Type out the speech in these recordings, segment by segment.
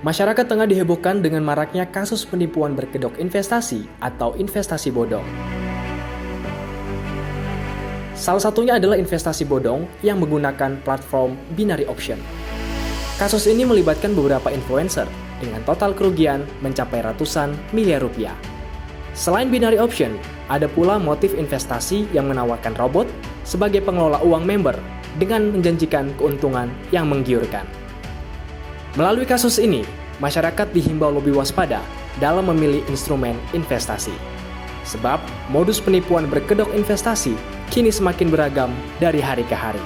Masyarakat tengah dihebohkan dengan maraknya kasus penipuan berkedok investasi atau investasi bodong. Salah satunya adalah investasi bodong yang menggunakan platform binary option. Kasus ini melibatkan beberapa influencer dengan total kerugian mencapai ratusan miliar rupiah. Selain binary option, ada pula motif investasi yang menawarkan robot sebagai pengelola uang member dengan menjanjikan keuntungan yang menggiurkan. Melalui kasus ini, masyarakat dihimbau lebih waspada dalam memilih instrumen investasi. Sebab modus penipuan berkedok investasi kini semakin beragam dari hari ke hari.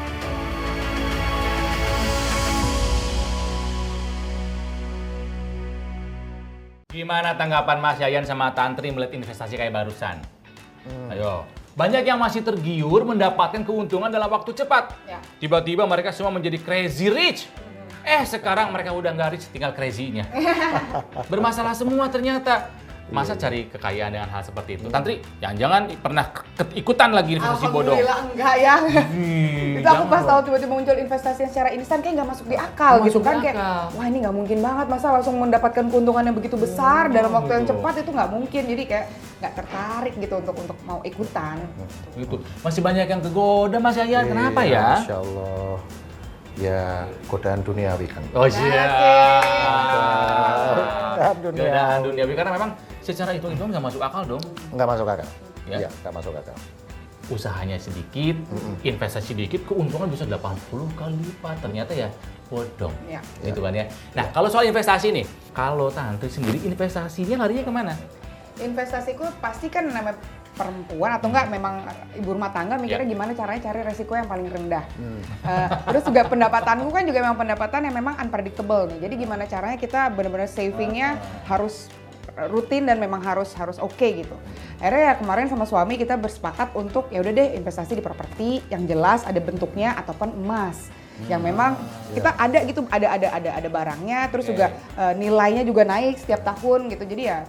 Gimana tanggapan Mas Yayan sama Tantri melihat investasi kayak barusan? Ayo. Banyak yang masih tergiur mendapatkan keuntungan dalam waktu cepat. Ya. Tiba-tiba mereka semua menjadi crazy rich. Sekarang mereka udah nggak rich, tinggal crazy-nya. Bermasalah semua ternyata. Masa cari kekayaan dengan hal seperti itu? Tantri, jangan-jangan pernah ikutan lagi investasi bodong? Alhamdulillah enggak ya. Itu aku pas tahu tiba-tiba muncul investasi yang secara instan kayak nggak masuk di akal gitu kan. Kayak, wah ini nggak mungkin banget, masa langsung mendapatkan keuntungan yang begitu besar dalam waktu yang cepat, itu nggak mungkin. Jadi kayak nggak tertarik gitu untuk mau ikutan. Gitu. Masih banyak yang kegoda Mas Yayan, kenapa ya? Masya Allah. Ya, godaan duniawi kan. Oh iya. Godaan Godaan duniawi karena memang secara hitung-hitungan nggak masuk akal dong. Nggak masuk akal. Ya? Iya, nggak masuk akal. Usahanya sedikit, investasi sedikit, keuntungan bisa 80 kali lipat. Ternyata ya bodong. Ya. Gitu kan ya. Nah, kalau soal investasi nih, kalau Tantri sendiri investasinya larinya kemana? Investasiku pasti kan namanya perempuan atau enggak memang ibu rumah tangga mikirnya gimana caranya cari resiko yang paling rendah. Terus juga pendapatanku kan juga memang pendapatan yang memang unpredictable nih. Jadi gimana caranya kita benar-benar savingnya harus rutin dan memang harus oke gitu. Akhirnya ya kemarin sama suami kita bersepakat untuk ya udah deh investasi di properti yang jelas ada bentuknya ataupun emas. Yang memang kita ada gitu, ada barangnya, terus juga nilainya juga naik setiap tahun gitu. Jadi ya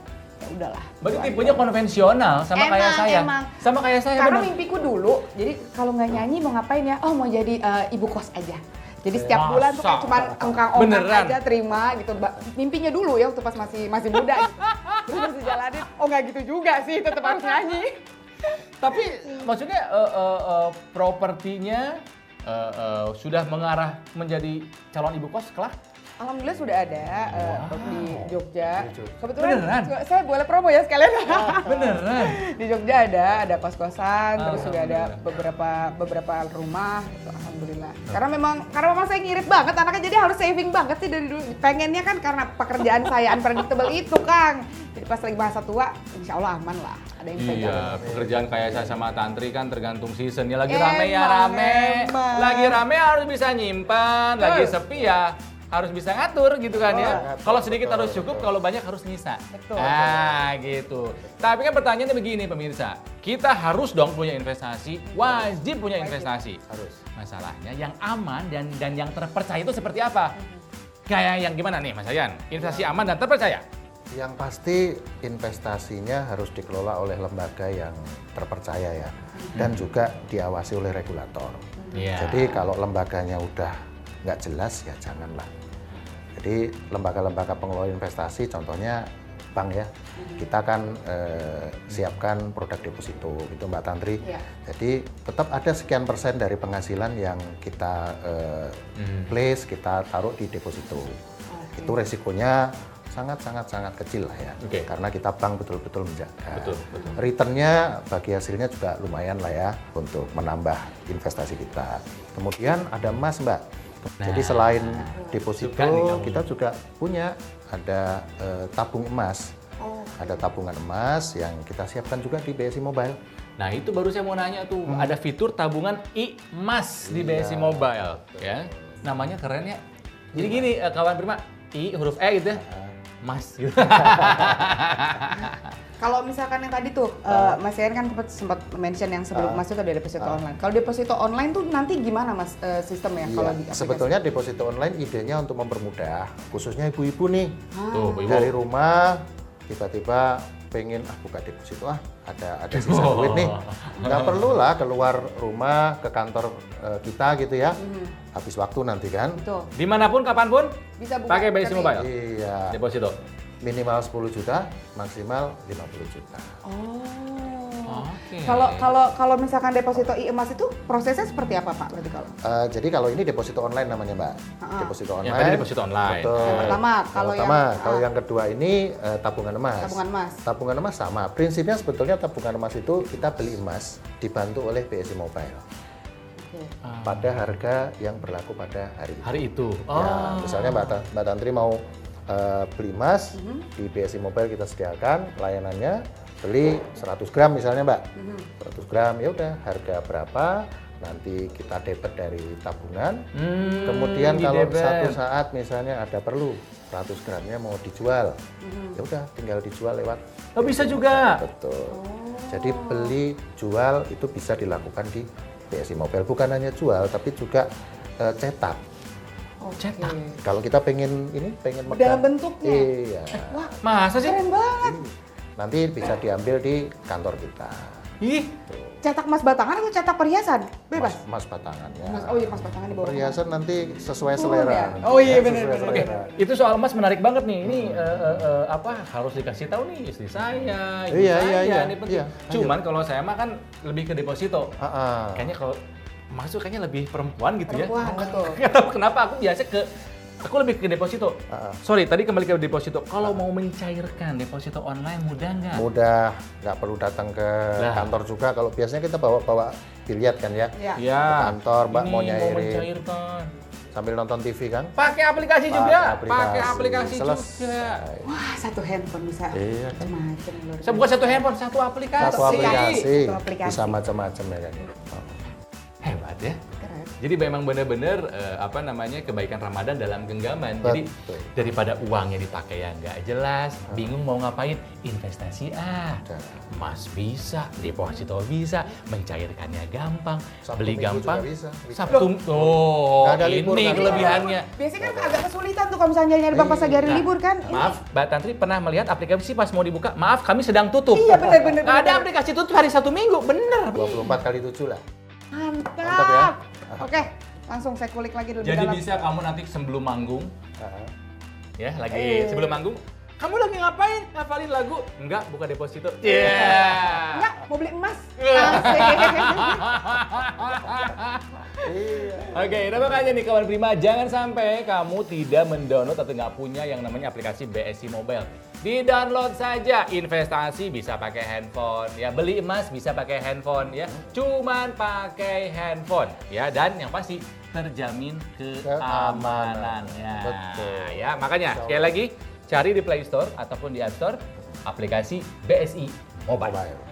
udahlah. Berarti tipenya konvensional sama kayak saya. Emang. Sama kayak saya. Karena bener. mimpiku dulu, jadi kalau nggak nyanyi mau ngapain ya? Oh mau jadi ibu kos aja. Jadi setiap bulan tuh cuma ongkang-ongkang aja terima gitu. Mimpinya dulu ya waktu pas masih muda. Gitu. Terus harus dijalanin. Oh nggak gitu juga sih, tetap harus nyanyi. Tapi maksudnya propertinya sudah mengarah menjadi calon ibu kos kelak? Alhamdulillah sudah ada di Jogja. Kebetulan Beneran? saya boleh promo ya sekalian. Beneran? Di Jogja ada kos-kosan, terus juga ada Alhamdulillah. beberapa rumah. Gitu. Alhamdulillah. Karena memang saya ngirit banget anaknya, jadi harus saving banget sih dari dulu. Pengennya kan karena pekerjaan saya unpredictable itu, Kang. Jadi pas lagi masa tua, insya Allah aman lah. Ada yang pegang. Iya, pekerjaan kayak saya sama Tantri kan tergantung seasonnya. Lagi Emang, rame ya rame. emang. Lagi rame harus bisa nyimpan, lagi sepi ya harus bisa ngatur gitu kan ya. Kalau sedikit harus cukup, kalau banyak harus nyisa. Betul. Gitu. Tapi kan pertanyaannya begini pemirsa, kita harus dong punya investasi, wajib punya investasi. Harus. Masalahnya yang aman dan yang terpercaya itu seperti apa? Kayak yang gimana nih Mas Yayan? Investasi aman dan terpercaya? Yang pasti investasinya harus dikelola oleh lembaga yang terpercaya ya. Dan juga diawasi oleh regulator. Iya. Jadi kalau lembaganya udah nggak jelas ya janganlah. Jadi lembaga-lembaga pengelola investasi contohnya bank ya, kita kan siapkan produk deposito gitu Mbak Tantri. Ya. Jadi tetap ada sekian persen dari penghasilan yang kita place, kita taruh di deposito. Itu resikonya sangat kecil lah ya, karena kita bank betul-betul menjaga. Betul. Returnnya bagi hasilnya juga lumayan lah ya untuk menambah investasi kita. Kemudian ada emas Mbak. Jadi selain deposito kita juga punya ada tabung emas. Ada tabungan emas yang kita siapkan juga di BSI Mobile. Nah itu baru saya mau nanya tuh, ada fitur tabungan emas di BSI Mobile, ya. Namanya keren ya. Jadi gini, kawan Prima, I huruf E gitu ya, Mas. Gitu. Kalau misalkan yang tadi tuh, Mas Yayan kan sempat mention yang sebelum Mas itu ada deposito online. Kalau deposito online tuh nanti gimana Mas sistemnya? Kalau di aplikasi? Sebetulnya deposito online idenya untuk mempermudah, khususnya ibu-ibu nih. Tuh, ibu. Dari rumah tiba-tiba pengen buka deposito ada sisa duit nih, nggak perlu lah keluar rumah ke kantor kita gitu ya, habis waktu nanti kan. Betul. Dimanapun, kapanpun, Bisa buka pakai BSI rekening. Mobile. Iya, Deposito. minimal 10 juta, maksimal 50 juta. Oh. Oke. Kalau misalkan deposito emas itu prosesnya seperti apa Pak? Berarti kalau Jadi kalau ini deposito online namanya Mbak, deposito Yang online. tadi deposito online. Betul. Yang pertama, kalau kalau yang kedua ini tabungan emas. tabungan emas. Tabungan emas sama. Prinsipnya sebetulnya tabungan emas itu kita beli emas dibantu oleh BSI Mobile Oke. pada harga yang berlaku pada hari itu. Hari itu. Ya, misalnya Mbak Tantri mau beli emas di BSI Mobile kita sediakan layanannya, beli 100 gram misalnya Mbak, 100 gram ya udah harga berapa nanti kita debit dari tabungan. Kemudian kalau di-debit. satu saat misalnya ada perlu 100 gramnya mau dijual, ya udah tinggal dijual lewat. Oh, bisa juga. Betul. Jadi beli jual itu bisa dilakukan di BSI Mobile, bukan hanya jual tapi juga cetak. Cetak. Kalau kita pengen Dalam megang, bentuknya. iya, Wah, Masa sih? keren banget. nanti bisa diambil di kantor kita. Ih, Cetak emas batangan atau cetak perhiasan? Bebas. Mas batangan ya. Emas, oh iya emas batangan di bawah. Perhiasan nanti sesuai Turun selera. ya? Oh iya, Ya, benar, sesuai benar, selera. itu soal emas menarik banget nih. Ini harus dikasih tahu nih istri saya, ibu Iya, saya. iya. Ini penting. Iya, Cuman kalau saya mah kan lebih ke deposito. Ah, Kayaknya kalau masuk kayaknya lebih perempuan gitu Perempuan, ya. betul. Nggak tahu kenapa aku lebih ke deposito. Sorry, tadi kembali ke deposito. Kalau mau mencairkan deposito online mudah nggak? mudah, nggak perlu datang ke Lah. kantor juga. Kalau biasanya kita bawa biliat kan ya, Ya. Ya. ke kantor, Mbak Ini mau nyairin mencairkan. sambil nonton TV kan. Pakai aplikasi juga. Pakai Pakai aplikasi Selesai. juga. Wah, satu handphone bisa Iya kan. macam-macam. luar Saya bukan satu handphone, satu aplikasi. Satu aplikasi, Satu aplikasi. bisa macam-macam ya kan. Hebat ya. Keren. Jadi memang benar-benar kebaikan Ramadan dalam genggaman. Jadi Betul. daripada uangnya dipakai yang nggak jelas, bingung mau ngapain, investasi Udah. emas bisa, deposito bisa, mencairkannya gampang, Sabtu beli Minggu gampang. juga bisa. Sabtu, oh Nggak ada libur, ini kan? kelebihannya. Biasanya kan agak kesulitan tuh kalau misalnya nyari bank pas lagi hari Nah, libur kan. Ini- Maaf, Mbak Tantri pernah melihat aplikasi pas mau dibuka, maaf kami sedang tutup. Iya, benar-benar. Nggak ada aplikasi tutup hari Sabtu Minggu, bener. 24 kali 7 lah. Mantap. Mantap ya. Oke, langsung saya kulik lagi lebih Jadi dalam. bisa kamu nanti sebelum manggung, Ah, ya lagi sebelum manggung, kamu lagi ngapain? Ngapalin lagu? Enggak, buka deposito. Iya. Enggak, mau beli emas. Iya. Asik. Iya. Oke, nah makanya nih kawan Prima, jangan sampai kamu tidak mendownload atau nggak punya yang namanya aplikasi BSI Mobile. Di-download saja, investasi bisa pakai handphone, ya beli emas bisa pakai handphone, ya cuman pakai handphone, ya dan yang pasti terjamin keamanannya. Betul. Ya makanya sekali lagi cari di Play Store ataupun di App Store aplikasi BSI Mobile. Mobile.